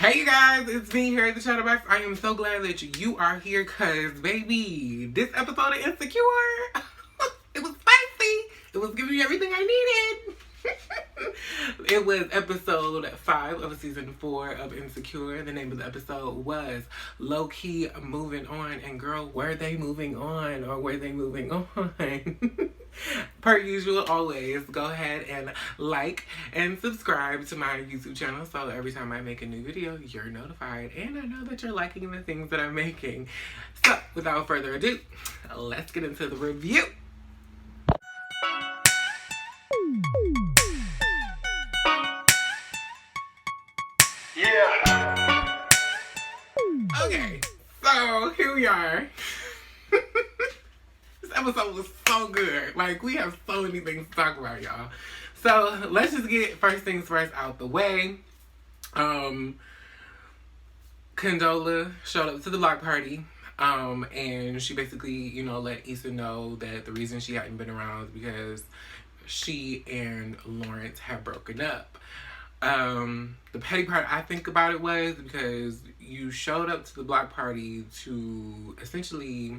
Hey you guys, it's me here at the Chatterbox. I am so glad that you are here because, baby, this episode of Insecure, it was spicy. It was giving me everything I needed. It was episode 5 of season 4 of Insecure. The name of the episode was Lowkey Movin On. And girl, were they moving on or were they moving on? Per usual, always go ahead and like and subscribe to my YouTube channel so every time I make a new video, you're notified. And I know that you're liking the things that I'm making. So, without further ado, let's get into the review. Yeah. Okay, so here we are. This episode was so good. Like, we have so many things to talk about, y'all. So let's just get first things first out the way. Condola showed up to the block party. And she basically, let Issa know that the reason she hadn't been around is because she and Lawrence have broken up. The petty part I think about it was because you showed up to the block party to essentially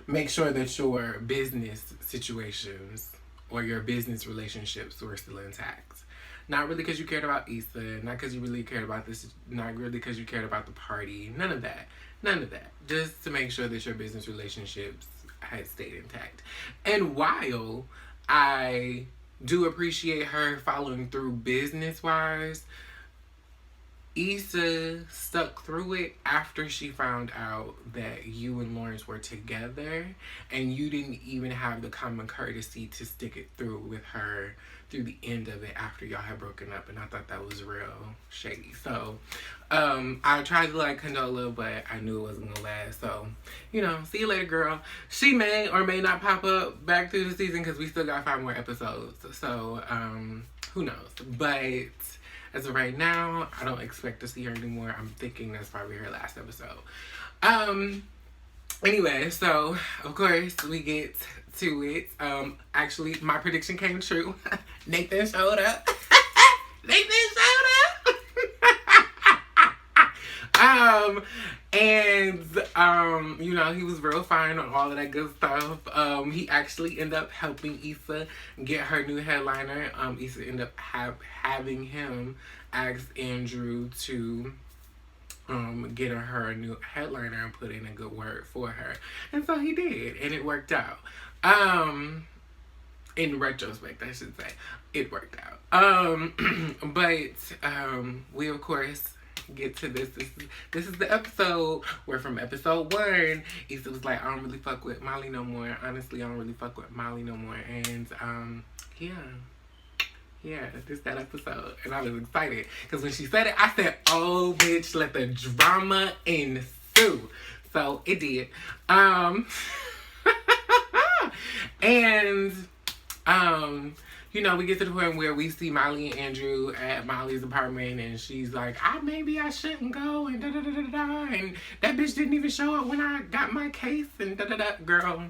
make sure that your business situations or your business relationships were still intact. Not really because you cared about Issa, not because you really cared about this, not really because you cared about the party, none of that. Just to make sure that your business relationships had stayed intact. And while I do appreciate her following through business-wise, Issa stuck through it after she found out that you and Lawrence were together, and you didn't even have the common courtesy to stick it through with her through the end of it after y'all had broken up, and I thought that was real shady. So, I tried to like Condola, but I knew it wasn't gonna last. So, see you later, girl. She may or may not pop up back through the season because we still got 5 more episodes. So, who knows? But as of right now, I don't expect to see her anymore. I'm thinking that's probably her last episode. Anyway, so of course we get to it. Actually, my prediction came true. Nathan showed up. He was real fine on all of that good stuff. He actually ended up helping Issa get her new headliner. Issa ended up having him ask Andrew to get her a new headliner and put in a good word for her. And so he did, and it worked out. In retrospect, I should say, it worked out. We of course get to this. This is the episode where from episode 1, Issa was like, I don't really fuck with Molly no more. Honestly, I don't really fuck with Molly no more. And yeah, this that episode. And I was excited because when she said it, I said, oh bitch, let the drama ensue. So it did. We get to the point where we see Molly and Andrew at Molly's apartment, and she's like, maybe I shouldn't go, and da-da-da-da-da, and that bitch didn't even show up when I got my case, and da-da-da. Girl,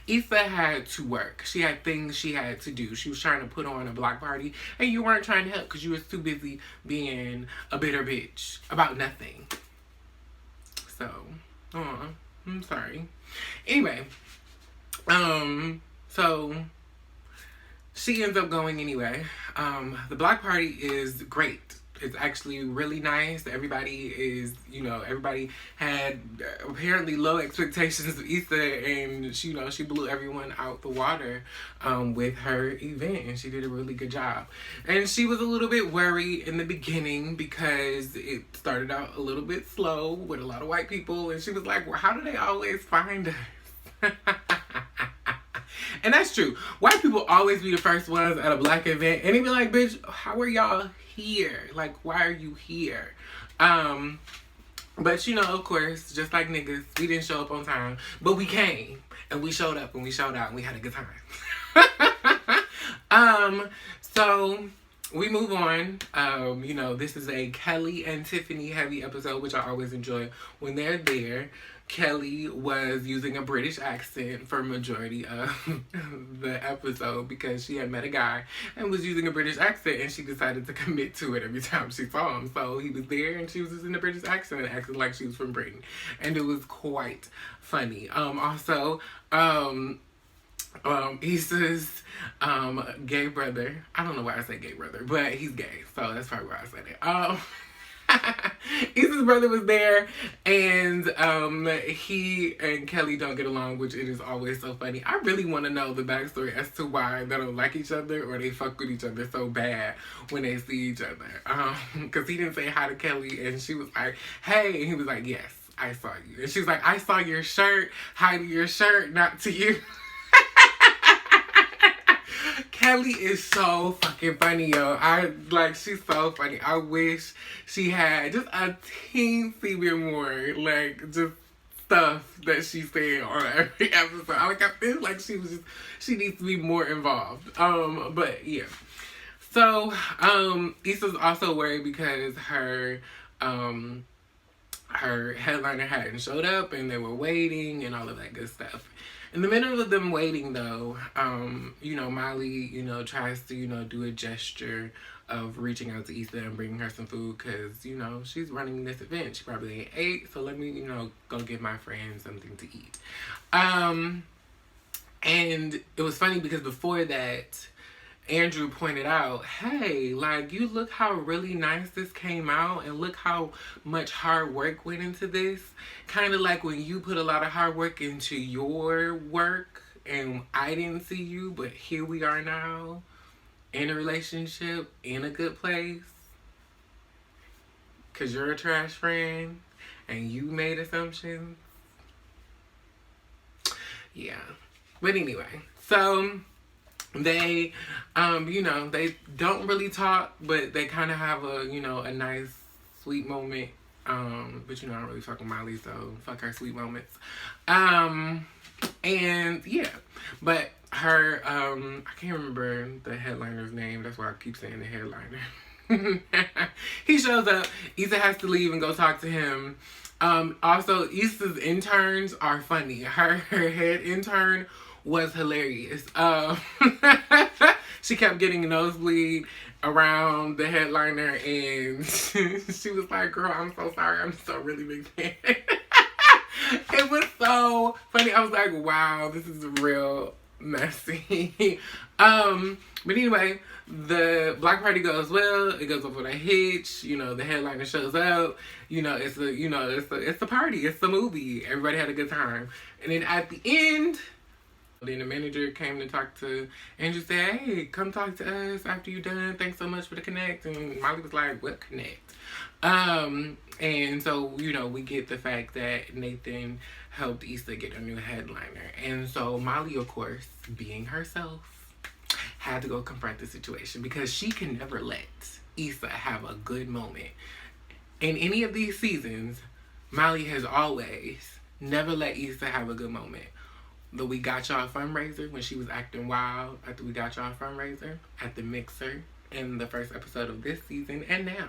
Issa had to work. She had things she had to do. She was trying to put on a block party, and you weren't trying to help because you was too busy being a bitter bitch about nothing. So, I'm sorry. Anyway, so she ends up going anyway. The block party is great. It's actually really nice. Everybody is, everybody had apparently low expectations of Issa, and she blew everyone out the water with her event, and she did a really good job. And she was a little bit worried in the beginning because it started out a little bit slow with a lot of white people, and she was like, well, how do they always find us? And that's true. White people always be the first ones at a black event. And they be like, bitch, how are y'all here? Like, why are you here? But of course, just like niggas, we didn't show up on time. But we came. And we showed up and we showed out and we had a good time. So we move on. You know, this is a Kelly and Tiffany heavy episode, which I always enjoy when they're there. Kelly was using a British accent for majority of the episode because she had met a guy and was using a British accent, and she decided to commit to it every time she saw him. So he was there and she was using a British accent and acting like she was from Britain. And it was quite funny. Also, Issa's gay brother. I don't know why I say gay brother, but he's gay, so that's probably why I said it. Issa's brother was there, and he and Kelly don't get along, which it is always so funny. I really want to know the backstory as to why they don't like each other or they fuck with each other so bad when they see each other. Because he didn't say hi to Kelly, and she was like, hey, and he was like, yes, I saw you. And she was like, I saw your shirt. Hi to your shirt, not to you. Kelly is so fucking funny, yo. She's so funny. I wish she had just a teensy bit more, like, just stuff that she said on every episode. I feel like she needs to be more involved. But yeah. So, Issa's also worried because her headliner hadn't showed up and they were waiting and all of that good stuff. In the middle of them waiting, though, Molly, tries to, do a gesture of reaching out to Issa and bringing her some food because, she's running this event. She probably ain't ate, so let me, go give my friend something to eat. And it was funny because before that, Andrew pointed out, hey, like, you look how really nice this came out and look how much hard work went into this. Kind of like when you put a lot of hard work into your work and I didn't see you, but here we are now in a relationship, in a good place. Because you're a trash friend and you made assumptions. Yeah. But anyway, so they, they don't really talk, but they kind of have a, a nice, sweet moment. But I don't really fuck with Molly, so fuck her sweet moments. And yeah, but her, I can't remember the headliner's name. That's why I keep saying the headliner. He shows up. Issa has to leave and go talk to him. Also, Issa's interns are funny. Her head intern was hilarious. She kept getting a nosebleed around the headliner, and she was like, girl, I'm so sorry. I'm so really big fan. It was so funny. I was like, wow, this is real messy. But anyway, the block party goes well. It goes off with a hitch. The headliner shows up. It's a party. It's a movie. Everybody had a good time. And then at the end, then the manager came to talk to Andrew, said, hey, come talk to us after you're done. Thanks so much for the connect. And Molly was like, what connect? And so, we get the fact that Nathan helped Issa get a new headliner. And so Molly, of course, being herself, had to go confront the situation because she can never let Issa have a good moment. In any of these seasons, Molly has always never let Issa have a good moment. The We Got Y'all fundraiser, when she was acting wild at the We Got Y'all fundraiser, at the mixer, in the first episode of this season, and now.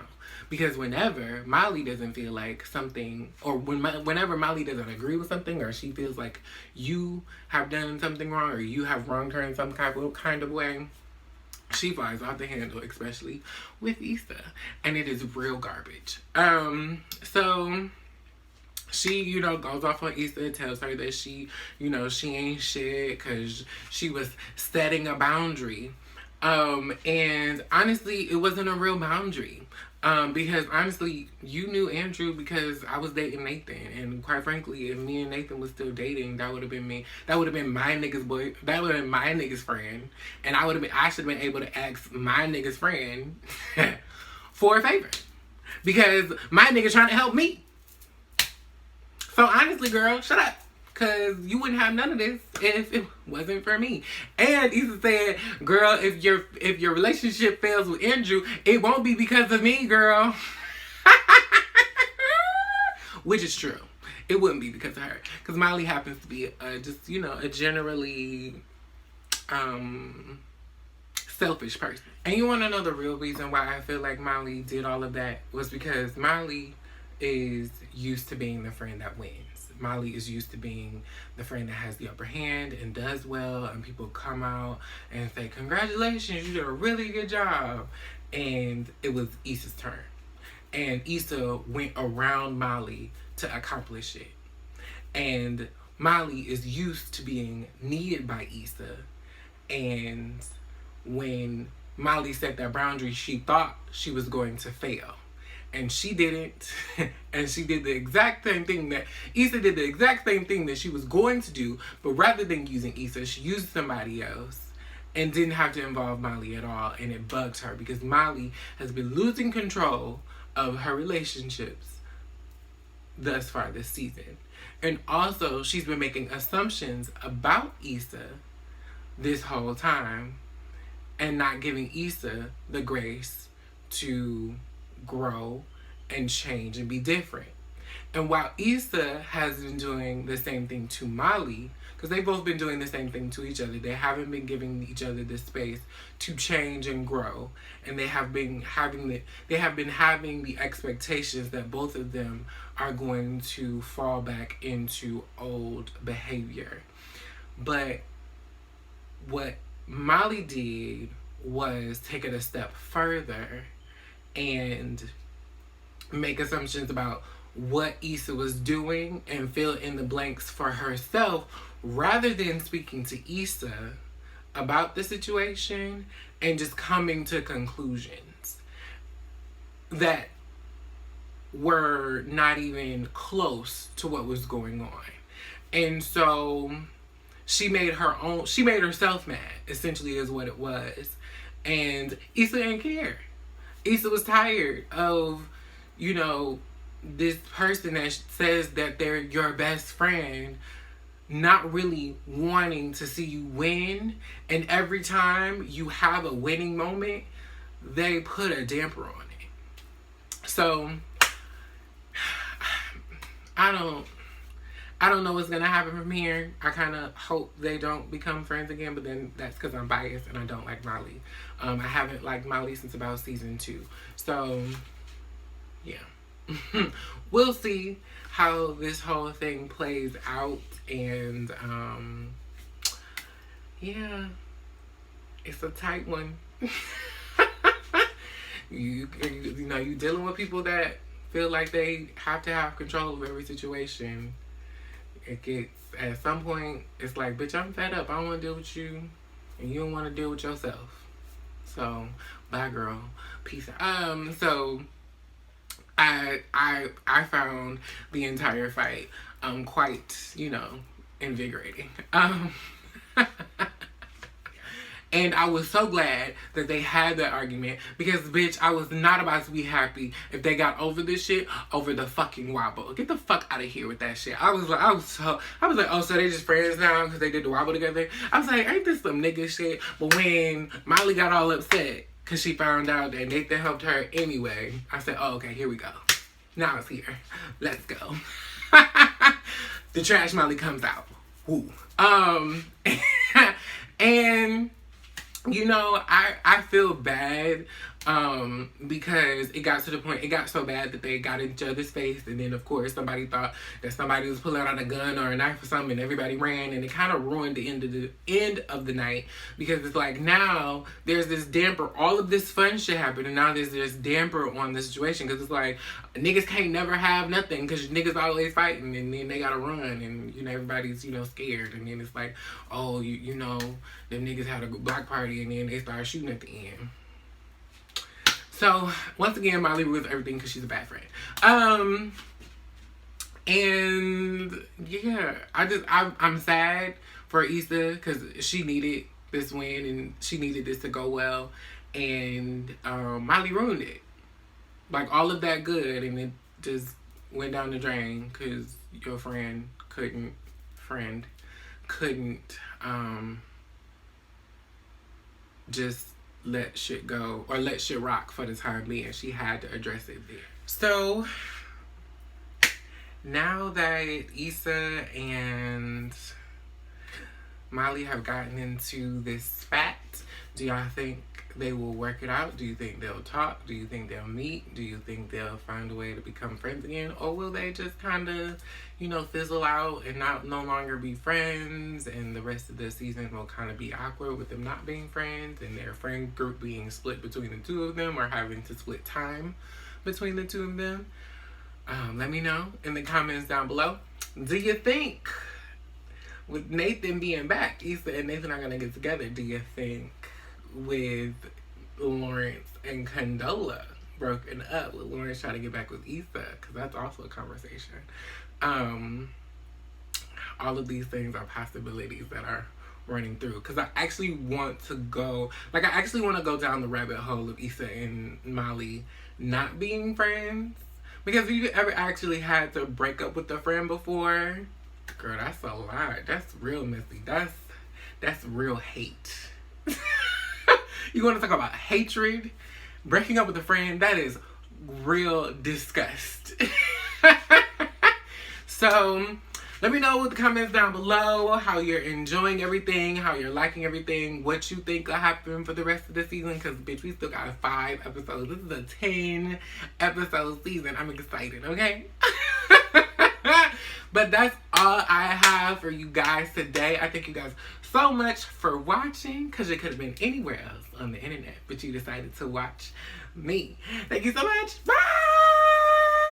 Because whenever Molly doesn't feel like something, or whenever Molly doesn't agree with something, or she feels like you have done something wrong, or you have wronged her in some kind of way, she flies off the handle, especially with Issa. And it is real garbage. So she, goes off on Issa and tells her that she, she ain't shit because she was setting a boundary. And honestly, it wasn't a real boundary. Because honestly, you knew Andrew because I was dating Nathan. And quite frankly, if me and Nathan was still dating, that would have been me. That would have been my nigga's boy. That would have been my nigga's friend. And I should have been able to ask my nigga's friend for a favor. Because my nigga trying to help me. So honestly, girl, shut up. Because you wouldn't have none of this if it wasn't for me. And Issa said, girl, if your relationship fails with Andrew, it won't be because of me, girl. Which is true. It wouldn't be because of her. Because Molly happens to be just, a generally selfish person. And you want to know the real reason why I feel like Molly did all of that was because Molly is used to being the friend that wins. Molly is used to being the friend that has the upper hand and does well, and people come out and say, congratulations, you did a really good job. And it was Issa's turn. And Issa went around Molly to accomplish it. And Molly is used to being needed by Issa. And when Molly set that boundary, she thought she was going to fail. And she didn't. And she did the exact same thing that Issa did, the exact same thing that she was going to do, but rather than using Issa, she used somebody else and didn't have to involve Molly at all. And it bugged her because Molly has been losing control of her relationships thus far this season. And also, she's been making assumptions about Issa this whole time and not giving Issa the grace to grow and change and be different. And while Issa has been doing the same thing to Molly, because they've both been doing the same thing to each other, they haven't been giving each other the space to change and grow, and they have been having the expectations that both of them are going to fall back into old behavior. But what Molly did was take it a step further and make assumptions about what Issa was doing and fill in the blanks for herself rather than speaking to Issa about the situation and just coming to conclusions that were not even close to what was going on. And so she made herself mad, essentially is what it was. And Issa didn't care. Issa was tired of, this person that says that they're your best friend not really wanting to see you win. And every time you have a winning moment, they put a damper on it. So, I don't know what's going to happen from here. I kind of hope they don't become friends again, but then that's because I'm biased and I don't like Molly. I haven't liked Molly since about season 2. So, yeah. We'll see how this whole thing plays out. And, yeah. It's a tight one. you dealing with people that feel like they have to have control of every situation. It gets, at some point, it's like, bitch, I'm fed up. I don't want to deal with you, and you don't want to deal with yourself. So, bye, girl. Peace out. So, I found the entire fight, quite, invigorating. And I was so glad that they had that argument because, bitch, I was not about to be happy if they got over this shit over the fucking wobble. Get the fuck out of here with that shit. I was like, oh, so they just friends now because they did the wobble together? I was like, ain't this some nigga shit? But when Molly got all upset because she found out that Nathan helped her anyway, I said, oh, okay, here we go. Now it's here. Let's go. The trash Molly comes out. Woo. And I feel bad because it got to the point, it got so bad that they got in each other's face, and then of course somebody thought that somebody was pulling out a gun or a knife or something, and everybody ran, and it kind of ruined the end of the night because it's like now there's this damper. All of this fun shit happened, and now there's this damper on the situation because it's like niggas can't never have nothing because niggas always fighting, and then they gotta run, and everybody's scared, and then it's like, oh, them niggas had a block party, and then they start shooting at the end. So, once again, Molly ruins everything because she's a bad friend. And, yeah, I'm sad for Issa because she needed this win and she needed this to go well. And Molly ruined it. Like, all of that good, and it just went down the drain because your friend couldn't just let shit go or let shit rock for the time being. She had to address it there. So now that Issa and Molly have gotten into this spat, do y'all think they will work it out? Do you think they'll talk? Do you think they'll meet? Do you think they'll find a way to become friends again? Or will they just kind of, fizzle out and no longer be friends, and the rest of the season will kind of be awkward with them not being friends and their friend group being split between the two of them, or having to split time between the two of them? Let me know in the comments down below. Do you think, with Nathan being back, Issa and Nathan are going to get together, do you think with Lawrence and Condola broken up, with Lawrence trying to get back with Issa? Because that's also a conversation. All of these things are possibilities that are running through, because I actually want to go down the rabbit hole of Issa and Molly not being friends. Because if you ever actually had to break up with a friend before, girl, that's a lot. That's real messy. That's real hate. You want to talk about hatred? Breaking up with a friend, that is real disgust. So, let me know in the comments down below how you're enjoying everything, how you're liking everything, what you think will happen for the rest of the season. Because, bitch, we still got 5 episodes. This is a 10-episode season. I'm excited, okay? But that's all I have for you guys today. I thank you guys so much for watching, because you could have been anywhere else on the internet, but you decided to watch me. Thank you so much. Bye!